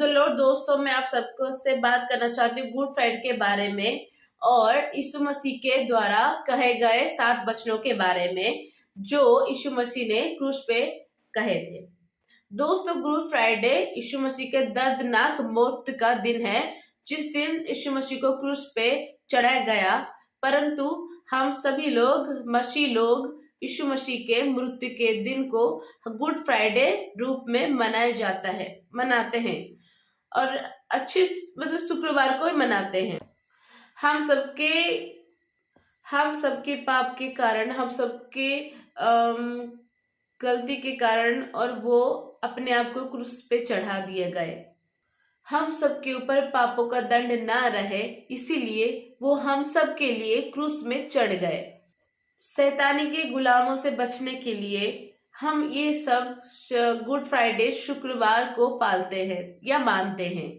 The Lord. दोस्तों, मैं आप सबको से बात करना चाहती हूँ गुड फ्राइडे के बारे में और यीशु मसीह के द्वारा कहे गए 7 वचनों के बारे में जो यीशु मसीह ने क्रूस पे कहे थे। दोस्तों, गुड फ्राइडे यीशु मसीह के दर्दनाक मौत का दिन है, जिस दिन यीशु मसीह को क्रूस पे चढ़ाया गया। परंतु हम सभी लोग मसीह लोग यीशु मसीह के मृत्यु के दिन को गुड फ्राइडे रूप में मनाते हैं और अच्छे शुक्रवार को ही मनाते हैं। हम सबके पाप के कारण, हम सबके गलती के कारण और वो अपने आप को क्रूस पे चढ़ा दिए गए। हम सबके ऊपर पापों का दंड ना रहे, इसीलिए वो हम सब के लिए क्रूस में चढ़ गए। शैतानी के गुलामों से बचने के लिए हम ये सब गुड फ्राइडे शुक्रवार को पालते हैं या मानते हैं।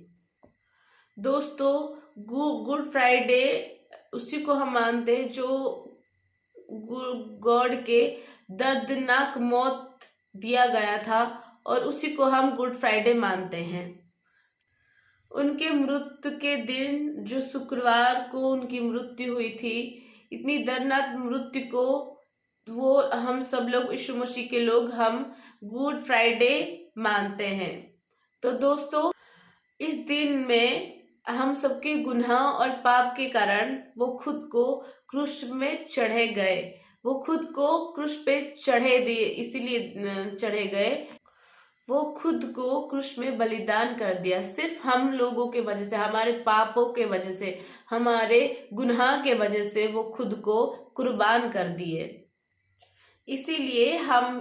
दोस्तों, गुड फ्राइडे उसी को हम मानते हैं जो गॉड के दर्दनाक मौत दिया गया था और उसी को हम गुड फ्राइडे मानते हैं। उनके मृत्यु के दिन जो शुक्रवार को उनकी मृत्यु हुई थी, इतनी दर्दनाक मृत्यु को वो हम सब लोग यीशु मसीह के लोग हम गुड फ्राइडे मानते हैं। तो दोस्तों, इस दिन में हम सबके गुनाह और पाप के कारण वो खुद को क्रूस में चढ़े गए। वो खुद को क्रूस पे चढ़े दिए, इसीलिए चढ़े गए। वो खुद को क्रूस में बलिदान कर दिया, सिर्फ हम लोगों के वजह से, हमारे पापों के वजह से, हमारे गुनाह के वजह से वो खुद को कुर्बान कर दिए। इसीलिए हम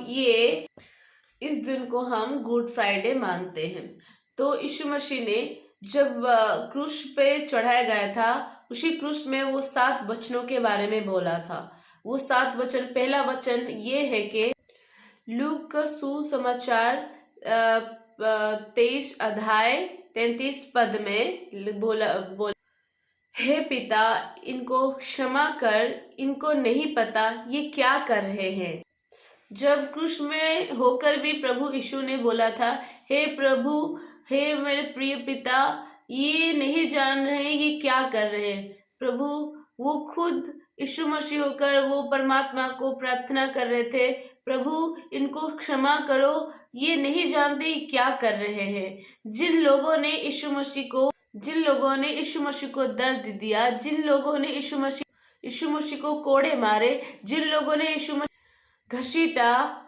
इस दिन को हम गुड फ्राइडे मानते हैं। तो यीशु मसीह ने जब क्रूस पे चढ़ाया गया था, उसी क्रूस में वो 7 वचनों के बारे में बोला था। वो 7 वचन, पहला वचन ये है कि लूक का सुसमाचार 23 अध्याय 33 पद में बोला, हे पिता, इनको क्षमा कर, इनको नहीं पता ये क्या कर रहे हैं। जब क्रूस में होकर भी प्रभु यीशु ने बोला था, हे प्रभु, हे मेरे प्रिय पिता, ये नहीं जान रहे ये क्या कर रहे हैं। प्रभु वो खुद यीशु मसीह होकर वो परमात्मा को प्रार्थना कर रहे थे, प्रभु इनको क्षमा करो, ये नहीं जानते ये क्या कर रहे हैं। जिन लोगों ने यीशु मसीह को दर्द दिया, जिन लोगों ने यीशु मसीह को कोड़े मारे, जिन लोगों ने यीशु मसीह घसीटा,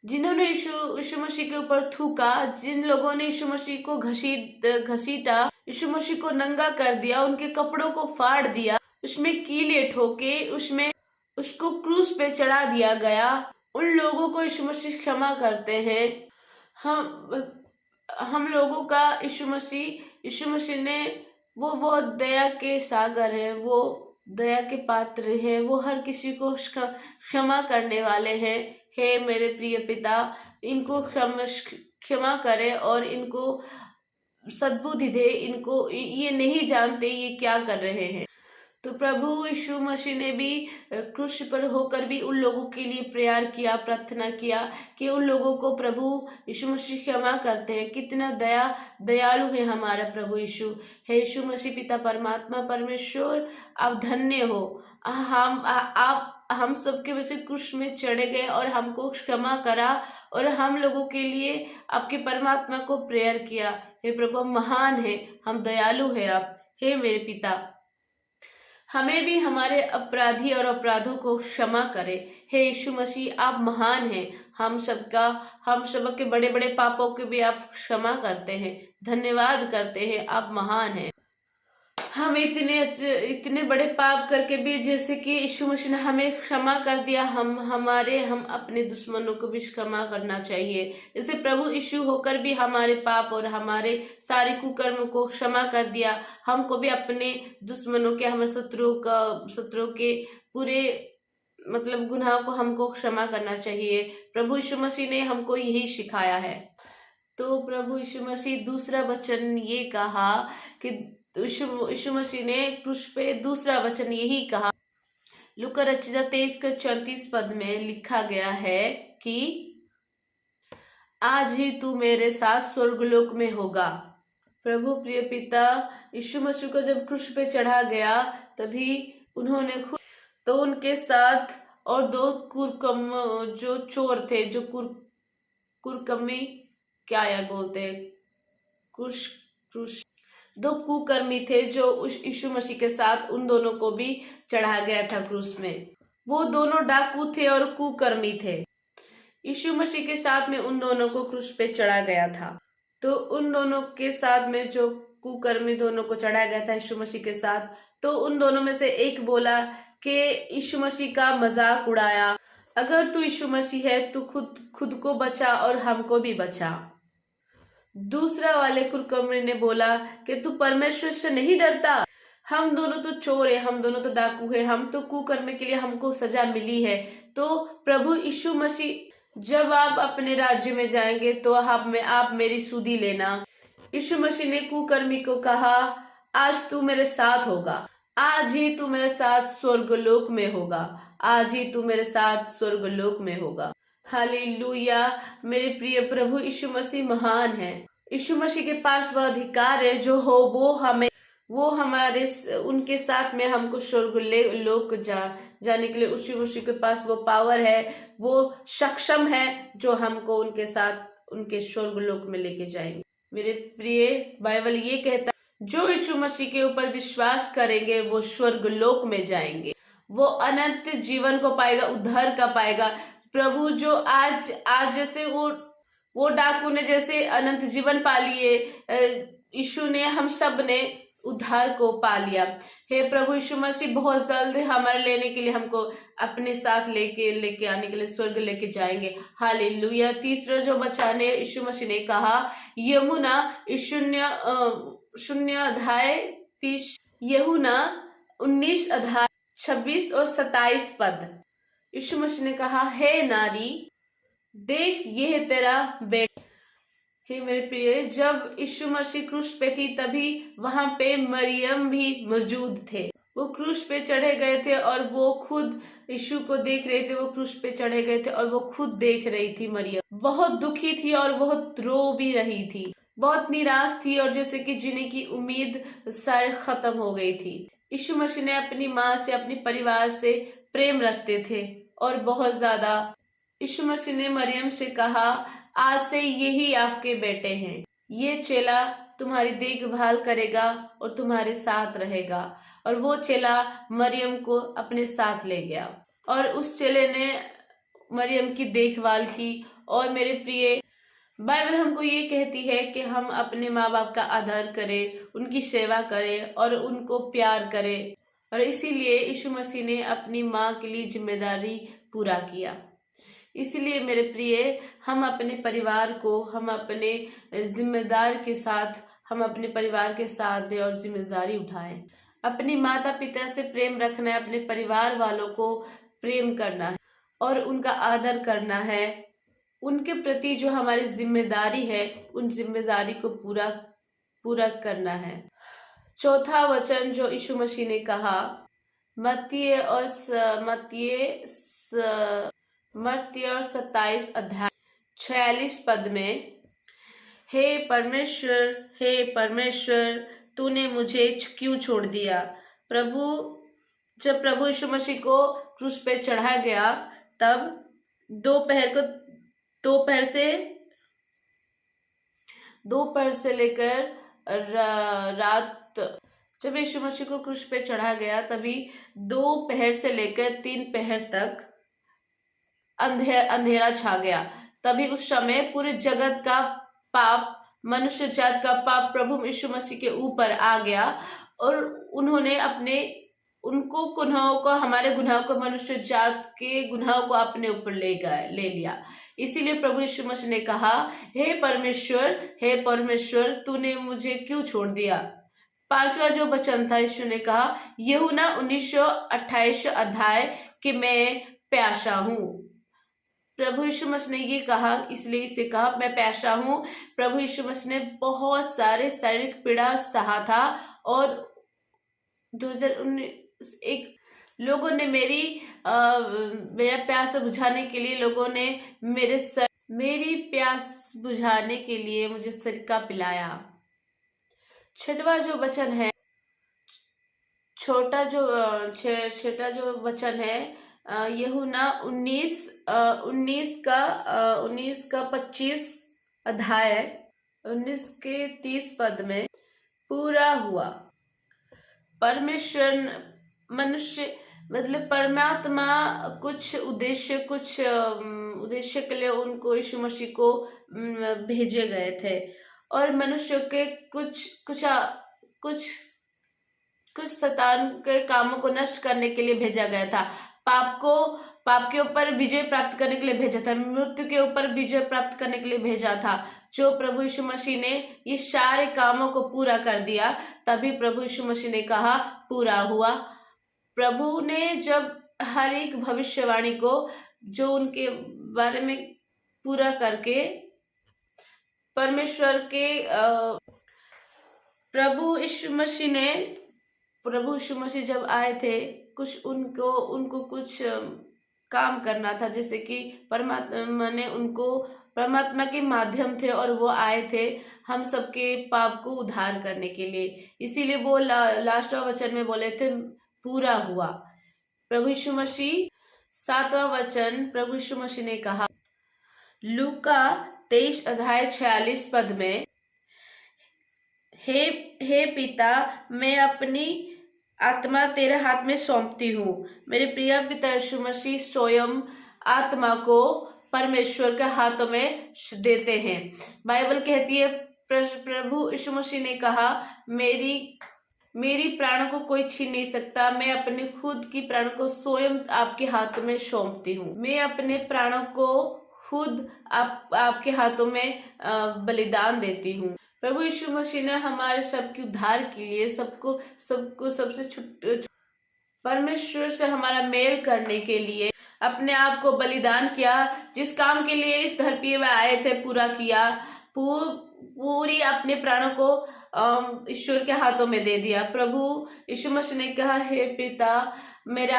जिन्होंने यीशु मसीह के ऊपर थूका, जिन लोगों ने यीशु मसीह को घसीटा, यीशु मसीह को नंगा कर दिया, उनके कपड़ों को फाड़ दिया, उसमें कीले ठोके, उसको क्रूस पे चढ़ा दिया गया, उन लोगों को यीशु मसीह क्षमा करते हैं। हम लोगों का यीशु मसीह ने, वो बहुत दया के सागर है, वो दया के पात्र है, वो हर किसी को क्षमा करने वाले हैं। हे मेरे प्रिय पिता, इनको क्षमा करे और इनको सद्बुद्धि दे, इनको ये नहीं जानते ये क्या कर रहे हैं। तो प्रभु यीशु मसीह ने भी क्रूस पर होकर भी उन लोगों के लिए प्रेयर किया, प्रार्थना किया कि उन लोगों को प्रभु यीशु मसीह क्षमा करते हैं। कितना दयालु है हमारा प्रभु यीशु। हे यीशु मसीह, पिता परमात्मा परमेश्वर, आप धन्य हो। हम सबके वजह से क्रूस में चढ़े गए और हमको क्षमा करा और हम लोगों के लिए आपके परमात्मा को प्रेयर किया। हे प्रभु, महान है, हम दयालु है आप। हे मेरे पिता, हमें भी हमारे अपराधी और अपराधों को क्षमा करे। हे यीशु मसीह, आप महान हैं। हम सबके बड़े बड़े पापों के भी आप क्षमा करते हैं, धन्यवाद करते हैं, आप महान हैं। हम इतने बड़े पाप करके भी, जैसे कि यीशु मसीह ने हमें क्षमा कर दिया, हम अपने दुश्मनों को भी क्षमा करना चाहिए। जैसे प्रभु यीशु होकर भी हमारे पाप और हमारे सारे कुकर्म को क्षमा कर दिया, हमको भी अपने दुश्मनों के, हमारे शत्रुओं के पूरे गुनाह को हमको क्षमा करना चाहिए। प्रभु यीशु मसीह ने हमको यही सिखाया है। तो प्रभु यीशु मसीह दूसरा वचन ये कहा कि यीशु मसीह ने क्रूस पे दूसरा वचन यही कहा। लूका रचित 23 के 34 पद में लिखा गया है कि आज ही तू मेरे साथ स्वर्गलोक में होगा। प्रभु प्रिय पिता यीशु मसीह को जब क्रूस पे चढ़ा गया तभी उन्होंने खुद तो उनके साथ और दो कुरकम जो चोर थे, जो कुरकमी क्या यार बोलते हैं, क्रूस क्रूस दो कुकर्मी थे जो उस यीशु मसीह के साथ उन दोनों को भी चढ़ा गया था क्रूस में। वो दोनों डाकू थे और कुकर्मी थे। यीशु मसीह के साथ में उन दोनों को क्रूस पे चढ़ा गया था। तो उन दोनों के साथ में जो कुकर्मी दोनों को चढ़ाया गया था यीशु मसीह के साथ, तो उन दोनों में से एक बोला कि यीशु मसीह का मजाक उड़ाया, अगर तू यीशु मसीह है तू खुद को बचा और हमको भी बचा। दूसरा वाले कुकर्मी ने बोला कि तू परमेश्वर से नहीं डरता, हम दोनों तो चोर है, हम दोनों तो डाकू है, हम तो कुकर्मी के लिए हमको सजा मिली है। तो प्रभु यीशु मसीह जब आप अपने राज्य में जाएंगे तो आप मेरी सुधि लेना। यीशु मसीह ने कुकर्मी को कहा, आज तू मेरे साथ होगा, आज ही तू मेरे साथ स्वर्गलोक में होगा, आज ही तू मेरे साथ स्वर्गलोक में होगा। हालेलुया। मेरे प्रिय प्रभु यीशु मसीह महान है। यीशु मसीह के पास वह अधिकार है जो हो वो हमारे उनके साथ में हमको स्वर्गलोक जाने के लिए यीशु मसीह के पास वो पावर है, वो सक्षम है जो हमको उनके साथ उनके स्वर्गलोक में लेके जाएंगे। मेरे प्रिय बाइबल ये कहता है जो यीशु मसीह के ऊपर विश्वास करेंगे वो स्वर्गलोक में जाएंगे, वो अनंत जीवन को पाएगा, उद्धार का पाएगा। प्रभु जो आज जैसे वो डाकू ने जैसे अनंत जीवन पा लिए, यीशु ने हम सब ने उद्धार को पा लिया। हे प्रभु यीशु मसीह बहुत जल्द हमारे लेने के लिए हमको अपने साथ लेके आने के लिए स्वर्ग लेके जाएंगे। हालेलुया। तीसरा जो बचाने यीशु मसीह ने कहा, यमुना 19 अध्याय 26 और 27 पद। यीशु मसीह ने कहा, हे नारी देख ये है तेरा बेटा। हे मेरे प्रिय, जब यीशु मसीह क्रूस पे थी तभी वहां पे मरियम भी मौजूद थे। वो क्रूस पे चढ़े गए थे और वो खुद यीशु को देख रहे थे। वो क्रूस पे चढ़े गए थे और वो खुद देख रही थी। मरियम बहुत दुखी थी और बहुत रो भी रही थी, बहुत निराश थी और जैसे कि जीने की उम्मीद शायद खत्म हो गई थी। यीशु मसीह ने अपनी माँ से, अपने परिवार से प्रेम रखते थे और बहुत ज्यादा। यीशु मसीह ने मरियम से कहा, आज से यही आपके बेटे हैं, ये चेला तुम्हारी देखभाल करेगा और तुम्हारे साथ रहेगा। और वो चेला मरियम को अपने साथ ले गया और उस चेले ने मरियम की देखभाल की। और मेरे प्रिय बाइबल हमको ये कहती है कि हम अपने माँ बाप का आदर करें, उनकी सेवा करें और उनको प्यार करें। और इसीलिए यीशु मसीह ने अपनी माँ के लिए जिम्मेदारी पूरा किया। इसलिए मेरे प्रिय हम अपने परिवार को हम अपने परिवार के साथ दें और जिम्मेदारी उठाएं। अपनी माता पिता से प्रेम रखना है, अपने परिवार वालों को प्रेम करना है और उनका आदर करना है। उनके प्रति जो हमारी जिम्मेदारी है उन जिम्मेदारी को पूरा करना है। चौथा वचन जो यीशु मसीह ने कहा मत्ती और 27 अध्याय 46 पद में, हे परमेश्वर तूने मुझे क्यों छोड़ दिया। जब प्रभु यीशु मसीह को क्रूस पे चढ़ाया गया तब दोपहर से लेकर रात, जब यीशु मसीह को क्रूस पे चढ़ा गया तभी 2 पहर से लेकर 3 पहर तक अंधेरा छा गया। तभी उस समय पूरे जगत का पाप, मनुष्य जात का पाप प्रभु यीशु मसीह के ऊपर आ गया और उन्होंने हमारे गुनाहों को, मनुष्य जात के गुनाहों को अपने ऊपर ले लिया। इसीलिए प्रभु यीशु मसीह ने कहा, हे परमेश्वर तूने मुझे क्यों छोड़ दिया। 5वां जो वचन था, यीशु ने कहा यूहन्ना 19:28 अध्याय कि मैं प्यासा हूँ। प्रभु यीशु मसीह ने ये कहा, इसलिए इसे कहा मैं प्यासा हूँ। प्रभु यीशु मसीह ने बहुत सारे शारीरिक पीड़ा सहा था और 2019 लोगों ने मेरा प्यास बुझाने के लिए लोगों ने मेरी प्यास बुझाने के लिए मुझे सिरका पिलाया। छठवां जो वचन है, छोटा जो वचन है, यूहन्ना 19 का 25 अध्याय 19 के 30 पद में, पूरा हुआ। परमेश्वर मनुष्य मतलब परमात्मा कुछ उद्देश्य के लिए उनको यीशु मसीह को भेजे गए थे, और मनुष्य के कुछ शैतान के कामों को नष्ट करने के लिए भेजा गया था। पाप के ऊपर विजय प्राप्त करने के लिए भेजा था, मृत्यु के ऊपर विजय प्राप्त करने के लिए भेजा था। जो प्रभु यीशु मसीह ने ये सारे कामों को पूरा कर दिया, तभी प्रभु यीशु मसीह ने कहा पूरा हुआ। प्रभु ने जब हर एक भविष्यवाणी को जो उनके बारे में पूरा करके, परमेश्वर के प्रभु यीशु मसीह जब आए थे, कुछ उनको कुछ काम करना था, जैसे कि परमात्मा के माध्यम थे और वो आए थे हम सबके पाप को उद्धार करने के लिए। इसीलिए वो लास्ट वचन में बोले थे पूरा हुआ। प्रभु यीशु मसीह 7वां वचन प्रभु यीशु मसीह ने कहा लूका 23 अध्याय 46 पद में, हे पिता, मैं अपनी आत्मा तेरे हाथ में सौंपती हूँ। मेरे प्रिय पिता यीशु मसीह स्वयं आत्मा को परमेश्वर के हाथों में देते हैं। बाइबल कहती है प्रभु यीशु मसीह ने कहा मेरी प्राणों को कोई छीन नहीं सकता, मैं अपने खुद की प्राणों को स्वयं आपके हाथों में सौंपती हूँ। मैं अपने प्राणों को खुद आपके हाथों में बलिदान देती हूँ। प्रभु यीशु मसीह ने हमारे सबके उद्धार के लिए सबसे परमेश्वर से हमारा मेल करने के लिए अपने आप को बलिदान किया। जिस काम के लिए इस धरती में आए थे पूरा किया, पूरी अपने प्राणों को ईश्वर के हाथों में दे दिया। प्रभु यीशु मसीह ने कहा हे पिता, मेरे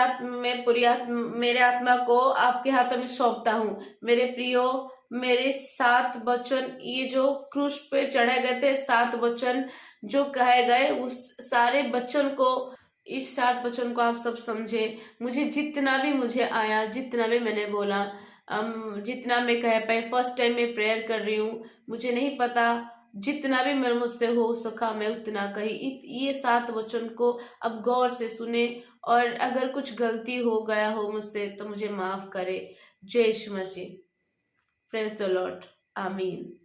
आत्मा को आपके हाथों में सौंपता हूँ। मेरे प्रियो, मेरे 7 वचन, ये जो क्रूस पे चढ़े गए थे 7 वचन जो कहे गए, उस सारे वचन को, इस 7 वचन को आप सब समझे। मुझे जितना भी मुझे आया, जितना भी मैंने बोला, जितना मैं कह पाई, फर्स्ट टाइम मैं प्रेयर कर रही हूँ, मुझे नहीं पता, जितना भी मेरे मुझसे हो सका मैं उतना कही। ये 7 वचन को अब गौर से सुने, और अगर कुछ गलती हो गया हो मुझसे तो मुझे माफ करे। जय यीशु मसीह। Praise the lord. आमीन।